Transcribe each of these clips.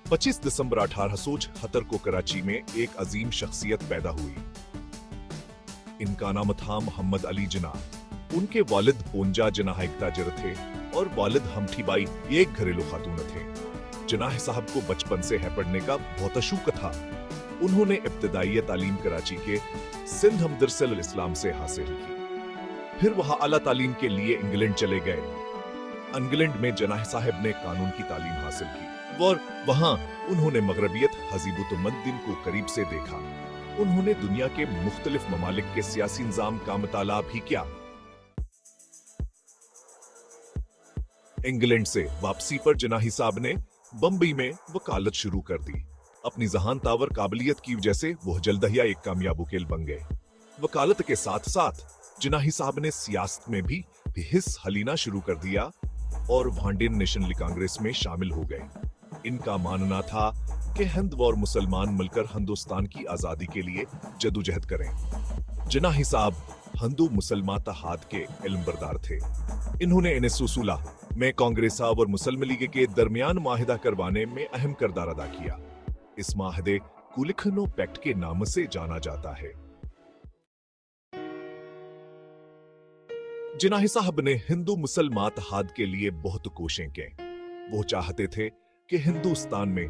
25 दिसंबर 1876 को कराची में एक अजीम शख्सियत पैदा हुई। इनका नाम था मोहम्मद अली जिन्नाह। उनके वालिद पोंजा जिन्नाह एक ताजिर थे और वालिद हमठी बाई एक घरेलू खातून थे। जिन्नाह साहब को बचपन से है पढ़ने का बहुत शौक था। उन्होंने इब्तदाई तालीम कराची के सिंध हमदरसल इस्लाम से हासिल की। फिर वहां आला तालीम के लिए इंग्लैंड चले गए। इंग्लैंड में जिन्नाह साहब ने कानून की तालीम हासिल की और वहां उन्होंने मगरबियत हजीबुतमद्दिन को करीब से देखा। उन्होंने दुनिया के मुख्तलिफ ममालिक के सियासी निजाम का मुताला भी किया। इंग्लैंड से वापसी पर जिन्नाह साहब ने बम्बई में वकालत शुरू कर दी। अपनी जहान तावर काबिलियत की वजह से वो जल्दहिया एक कामयाब वकील बन गए। वकालत के साथ साथ जिन्नाह साहब ने सियासत में भी हिस्सा लेना शुरू कर दिया और इंडियन नेशनल कांग्रेस में शामिल हो गए। इनका मानना था कि हिंद और मुसलमान मिलकर हिंदुस्तान की आजादी के लिए जदोजहद करें। जिन्नाह साहब हिंदू मुसलमान तहाद के इल्मबरदार थे। इन्होंने 1916 में कांग्रेस और मुस्लिम लीग के दरमियान माहिदा करवाने में अहम किरदार अदा किया। इस माहिदे कुलिखनो पैक्ट के नाम से जाना जाता है। जिन्नाह साहब ने हिंदू मुसलमान तहाद के लिए बहुत कोशिशें की। वो चाहते थे कि हिंदुस्तान में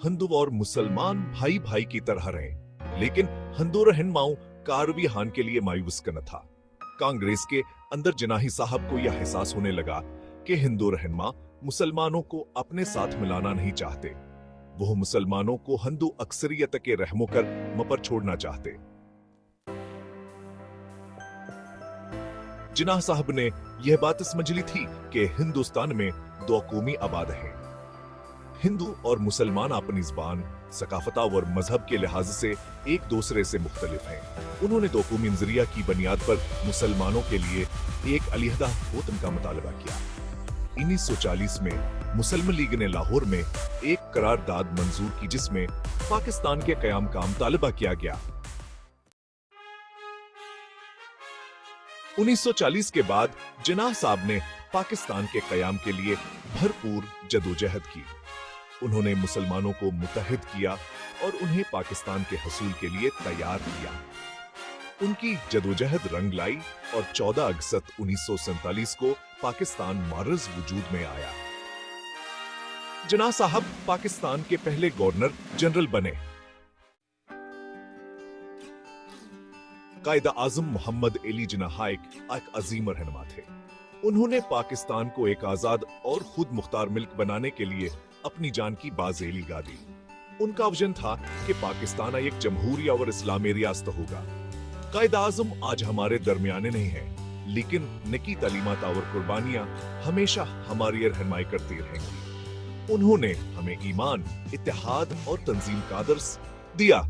हिंदू और मुसलमान भाई भाई की तरह रहें, लेकिन हिंदू रहनुमाओं कारवी हान के लिए मायूस करना था। कांग्रेस के अंदर जिन्नाह साहब को यह एहसास होने लगा कि हिंदू रहनुमा मुसलमानों को अपने साथ मिलाना नहीं चाहते। वो मुसलमानों को हिंदू अक्सरियत के रहमो कर मपर छोड़ना चाहते। जिन्नाह साहब ने यह बात समझ ली थी कि हिंदुस्तान में दो कौमी आबाद हैं। हिंदू और मुसलमान अपनी ज़बान, सकाफत और मजहब के लिहाज से एक दूसरे से मुख्तलिफ हैं। उन्होंने दो कौमी नजरिया की बुनियाद पर मुसलमानों के लिए एक अलहदा वतन का मुतालबा किया। 1940 में मुस्लिम लीग ने लाहौर में एक करारदाद मंजूर की जिसमें पाकिस्तान के कयाम का मुतालबा किया गया। 1940 के बाद जिन्नाह साहब ने पाकिस्तान के कयाम के लिए भरपूर जदोजहद की। उन्होंने मुसलमानों को मुत्तहिद किया और उन्हें पाकिस्तान के हसूल के लिए तैयार किया। उनकी जदोजहद रंग लाई और 14 अगस्त 1947 को पाकिस्तान मारज वजूद में आया। जिन्नाह साहब पाकिस्तान के पहले गवर्नर जनरल बने। कायदा आजम मोहम्मद अली जिन्नाह एक अजीम रहनुमा थे। उन्होंने पाकिस्तान को एक आजाद और खुद मुख्तार मुल्क बनाने के लिए अपनी जान की बाज़ेली गा दी। उनका विजन था कि पाकिस्तान एक जमहूरिया और इस्लामी रियासत होगा। कायदा आजम आज हमारे दरमियाने नहीं है, लेकिन नकी तालीमात और कुर्बानियां हमेशा हमारी रहनुमाई करती रहेंगी। उन्होंने हमें ईमान, इत्तेहाद और तंजीम का दर्स दिया।